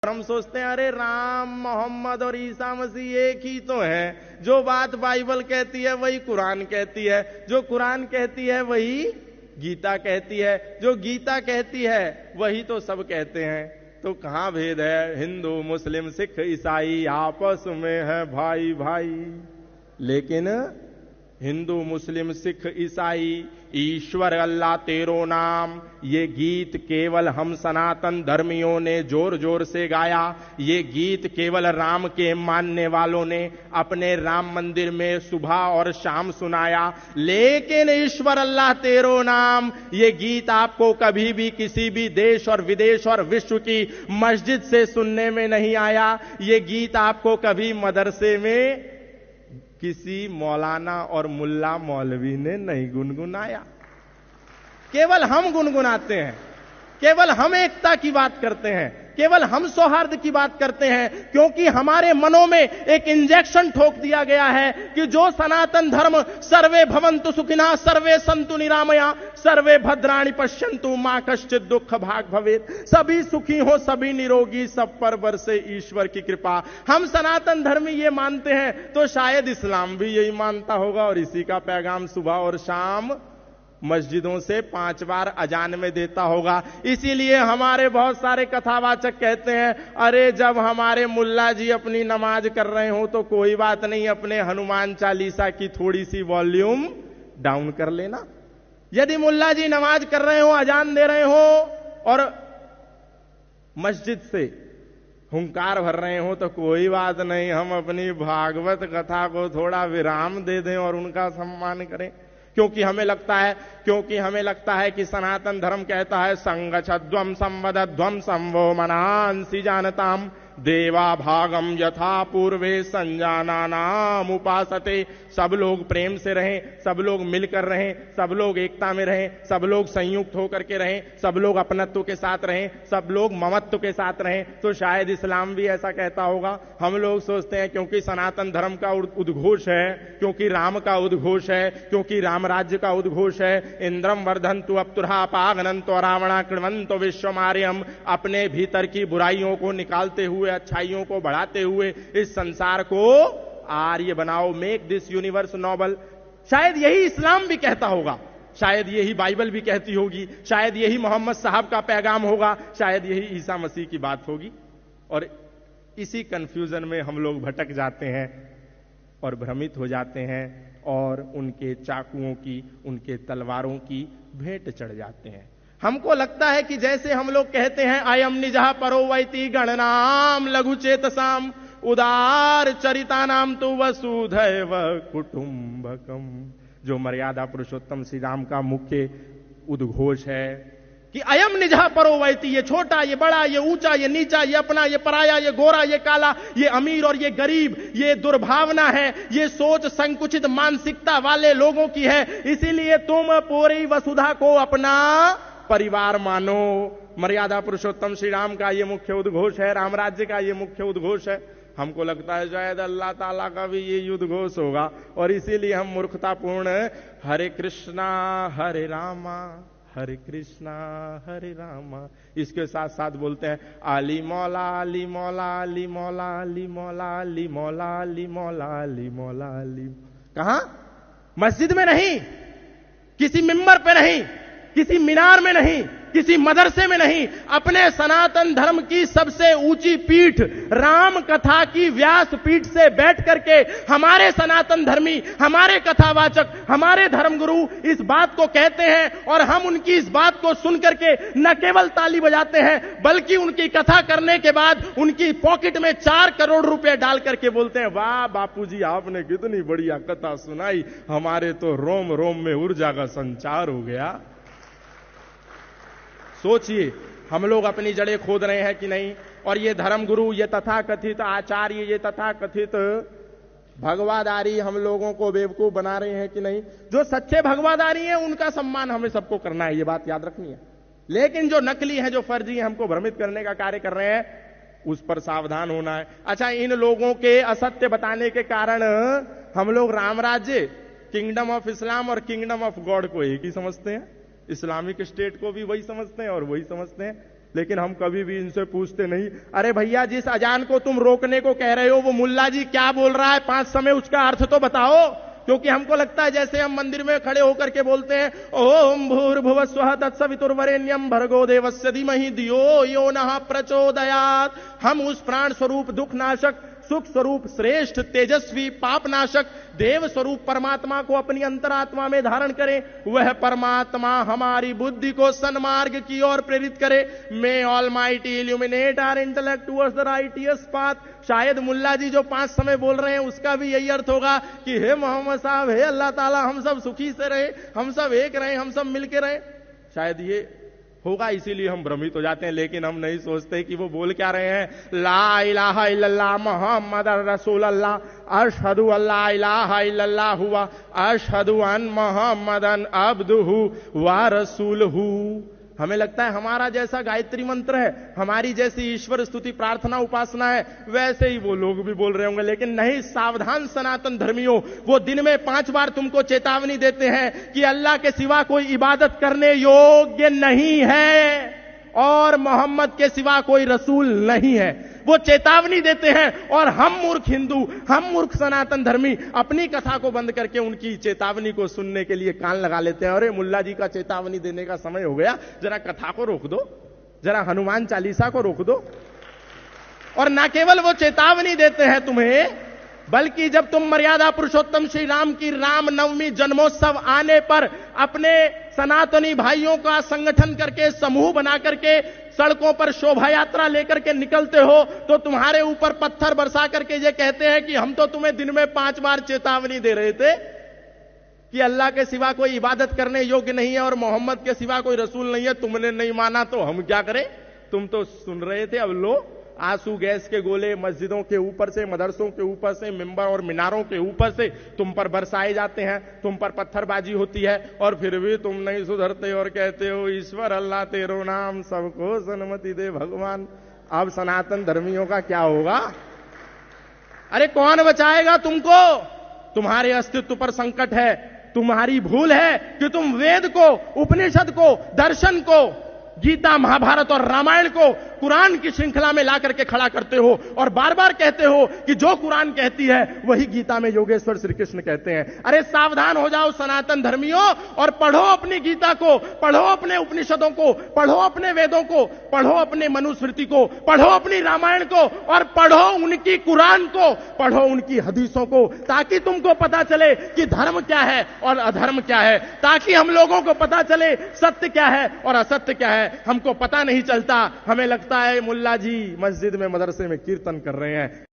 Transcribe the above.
हम सोचते हैं अरे राम मोहम्मद और ईसा मसीह एक ही तो हैं, जो बात बाइबल कहती है वही कुरान कहती है, जो कुरान कहती है वही गीता कहती है, जो गीता कहती है वही तो सब कहते हैं। तो कहां भेद है? हिंदू मुस्लिम सिख ईसाई आपस में है भाई भाई। लेकिन हिंदू मुस्लिम सिख ईसाई ईश्वर अल्लाह तेरो नाम, ये गीत केवल हम सनातन धर्मियों ने जोर जोर से गाया। ये गीत केवल राम के मानने वालों ने अपने राम मंदिर में सुबह और शाम सुनाया। लेकिन ईश्वर अल्लाह तेरो नाम, ये गीत आपको कभी भी किसी भी देश और विदेश और विश्व की मस्जिद से सुनने में नहीं आया। ये गीत आपको कभी मदरसे में किसी मौलाना और मुल्ला मौलवी ने नहीं गुनगुनाया। केवल हम गुनगुनाते हैं, केवल हम एकता की बात करते हैं, केवल हम सौहार्द की बात करते हैं, क्योंकि हमारे मनों में एक इंजेक्शन ठोक दिया गया है कि जो सनातन धर्म सर्वे भवन्तु सुखिनः सर्वे सन्तु निरामया सर्वे भद्राणि पश्यन्तु मां कश्चित् दुःख भाग् भवेत्, सभी सुखी हो सभी निरोगी सब पर बरसे ईश्वर की कृपा। हम सनातन धर्मी ये मानते हैं, तो शायद इस्लाम भी यही मानता होगा और इसी का पैगाम सुबह और शाम मस्जिदों से 5 बार अजान में देता होगा। इसीलिए हमारे बहुत सारे कथावाचक कहते हैं अरे जब हमारे मुल्ला जी अपनी नमाज कर रहे हो तो कोई बात नहीं, अपने हनुमान चालीसा की थोड़ी सी वॉल्यूम डाउन कर लेना। यदि मुल्ला जी नमाज कर रहे हो, अजान दे रहे हो और मस्जिद से हुंकार भर रहे हो तो कोई बात नहीं, हम अपनी भागवत कथा को थोड़ा विराम दे दें और उनका सम्मान करें। क्योंकि हमें लगता है कि सनातन धर्म कहता है संगच्छध्वम संवदध्वम संवो मनांसि जानताम देवा भागम यथा पूर्वे संजानानाम उपासते। सब लोग प्रेम से रहें, सब लोग मिलकर रहें, सब लोग एकता में रहें, सब लोग संयुक्त होकर के रहें, सब लोग अपनत्व के साथ रहें, सब लोग ममत्व के साथ रहें। तो शायद इस्लाम भी ऐसा कहता होगा। हम लोग सोचते हैं क्योंकि सनातन धर्म का उद्घोष है, क्योंकि राम का उद्घोष है, क्योंकि राम राज्य का उद्घोष है, इंद्रम वर्धन्तु अप्तुरहा पागनन्तो रावणा कृण्वन्तो विश्वमार्यम, अपने भीतर की बुराइयों को निकालते हुए अच्छाइयों को बढ़ाते हुए इस संसार को आर्य बनाओ, मेक दिस यूनिवर्स नोबल। शायद यही इस्लाम भी कहता होगा, शायद यही बाइबल भी कहती होगी, शायद यही मोहम्मद साहब का पैगाम होगा, शायद यही ईसा मसीह की बात होगी। और इसी कंफ्यूजन में हम लोग भटक जाते हैं और भ्रमित हो जाते हैं और उनके चाकुओं की, उनके तलवारों की भेंट चढ़ जाते हैं। हमको लगता है कि जैसे हम लोग कहते हैं अयम निजः परो वैति गणनाम लघु चेतसाम उदार चरिता नाम तो वसुधैव कुटुंबकम, जो मर्यादा पुरुषोत्तम श्री राम का मुख्य उद्घोष है कि अयम निजः परो वैति, ये छोटा, ये बड़ा, ये ऊंचा, ये नीचा, ये अपना, ये पराया, ये गोरा, ये काला, ये अमीर और ये गरीब, ये दुर्भावना है, ये सोच संकुचित मानसिकता वाले लोगों की है। इसीलिए तुम पूरी वसुधा को अपना परिवार मानो। मर्यादा पुरुषोत्तम श्री राम का ये मुख्य उद्घोष है, राम राज्य का ये मुख्य उद्घोष है। हमको लगता है शायद अल्लाह ताला का भी ये उद्घोष होगा और इसीलिए हम मूर्खतापूर्ण हरे कृष्णा हरे रामा हरे कृष्णा हरे रामा इसके साथ साथ बोलते हैं अली मौला अली मौला अली मौला अली मौला अली मौला अली मौला अली मौला अली। कहां? मस्जिद में नहीं, किसी मिंबर पे नहीं, किसी मीनार में नहीं, किसी मदरसे में नहीं, अपने सनातन धर्म की सबसे ऊंची पीठ राम कथा की व्यास पीठ से बैठ करके हमारे सनातन धर्मी, हमारे कथावाचक, हमारे धर्मगुरु इस बात को कहते हैं और हम उनकी इस बात को सुन करके न केवल ताली बजाते हैं बल्कि उनकी कथा करने के बाद उनकी पॉकेट में 4 करोड़ रुपए डाल करके बोलते हैं वाह बापूजी आपने कितनी बढ़िया कथा सुनाई, हमारे तो रोम रोम में ऊर्जा का संचार हो गया। सोचिए हम लोग अपनी जड़ें खोद रहे हैं कि नहीं। और ये धर्मगुरु, ये तथाकथित आचार्य, ये तथाकथित भगवादारी हम लोगों को बेवकूफ बना रहे हैं कि नहीं। जो सच्चे भगवादारी हैं उनका सम्मान हमें सबको करना है, ये बात याद रखनी है। लेकिन जो नकली है, जो फर्जी है, हमको भ्रमित करने का कार्य कर रहे हैं, उस पर सावधान होना है। अच्छा, इन लोगों के असत्य बताने के कारण हम लोग राम राज्य, किंगडम ऑफ इस्लाम और किंगडम ऑफ गॉड को एक ही समझते हैं, इस्लामिक स्टेट को भी वही समझते हैं और वही समझते हैं। लेकिन हम कभी भी इनसे पूछते नहीं, अरे भैया जिस अजान को तुम रोकने को कह रहे हो वो मुल्ला जी क्या बोल रहा है 5 समय, उसका अर्थ तो बताओ। क्योंकि हमको लगता है जैसे हम मंदिर में खड़े होकर के बोलते हैं ओम भूर्भुवः स्वः तत्सवितुर्वरेण्यं भर्गो देवस्य धीमहि धियो यो नः प्रचोदयात्, हम उस प्राण स्वरूप दुख नाशक सुख स्वरूप श्रेष्ठ तेजस्वी पाप नाशक देव स्वरूप परमात्मा को अपनी अंतरात्मा में धारण करें। वह परमात्मा हमारी बुद्धि को सन्मार्ग की ओर प्रेरित करे। May almighty illuminate our intellect towards the righteous path. शायद मुल्ला जी जो 5 समय बोल रहे हैं उसका भी यही अर्थ होगा कि हे मोहम्मद साहब, हे अल्लाह ताला, हम सब सुखी से रहे, हम सब एक रहे, हम सब मिलके रहे। शायद ये होगा, इसीलिए हम भ्रमित हो जाते हैं। लेकिन हम नहीं सोचते कि वो बोल क्या रहे हैं। ला इलाहा इल्लल्लाह मुहम्मदुर रसूलुल्लाह, अशहदु अल्ला इलाहा इल्लल्लाह हुआ, अशहदु अन मुहम्मदन अब्दुहु व रसूलुहु। हमें लगता है हमारा जैसा गायत्री मंत्र है, हमारी जैसी ईश्वर स्तुति प्रार्थना उपासना है, वैसे ही वो लोग भी बोल रहे होंगे। लेकिन नहीं, सावधान सनातन धर्मियों, वो दिन में 5 बार तुमको चेतावनी देते हैं कि अल्लाह के सिवा कोई इबादत करने योग्य नहीं है और मोहम्मद के सिवा कोई रसूल नहीं है। वो चेतावनी देते हैं और हम मूर्ख हिंदू, हम मूर्ख सनातन धर्मी अपनी कथा को बंद करके उनकी चेतावनी को सुनने के लिए कान लगा लेते हैं। अरे मुल्ला जी का चेतावनी देने का समय हो गया, जरा कथा को रोक दो, जरा हनुमान चालीसा को रोक दो। और ना केवल वो चेतावनी देते हैं तुम्हें, बल्कि जब तुम मर्यादा पुरुषोत्तम श्री राम की रामनवमी जन्मोत्सव आने पर अपने सनातनी भाइयों का संगठन करके समूह बना करके सड़कों पर शोभा यात्रा लेकर के निकलते हो, तो तुम्हारे ऊपर पत्थर बरसा करके ये कहते हैं कि हम तो तुम्हें दिन में 5 बार चेतावनी दे रहे थे कि अल्लाह के सिवा कोई इबादत करने योग्य नहीं है और मोहम्मद के सिवा कोई रसूल नहीं है। तुमने नहीं माना तो हम क्या करें? तुम तो सुन रहे थे। अब लो आंसू गैस के गोले मस्जिदों के ऊपर से, मदरसों के ऊपर से, मिंबर और मीनारों के ऊपर से तुम पर बरसाए जाते हैं, तुम पर पत्थरबाजी होती है और फिर भी तुम नहीं सुधरते और कहते हो ईश्वर अल्लाह तेरो नाम सबको सन्मति दे भगवान। अब सनातन धर्मियों का क्या होगा? अरे कौन बचाएगा तुमको? तुम्हारे अस्तित्व पर संकट है। तुम्हारी भूल है कि तुम वेद को, उपनिषद को, दर्शन को, गीता, महाभारत और रामायण को कुरान की श्रृंखला में ला करके खड़ा करते हो और बार बार कहते हो कि जो कुरान कहती है वही गीता में योगेश्वर श्री कृष्ण कहते हैं। अरे सावधान हो जाओ सनातन धर्मियों और पढ़ो अपनी गीता को, पढ़ो अपने उपनिषदों को, पढ़ो अपने वेदों को, पढ़ो अपने मनुस्मृति को, पढ़ो अपनी रामायण को और पढ़ो उनकी कुरान को, पढ़ो उनकी हदीसों को, ताकि तुमको पता चले कि धर्म क्या है और अधर्म क्या है, ताकि हम लोगों को पता चले सत्य क्या है और असत्य क्या है। हमको पता नहीं चलता, हमें लगता है मुल्ला जी मस्जिद में, मदरसे में कीर्तन कर रहे हैं।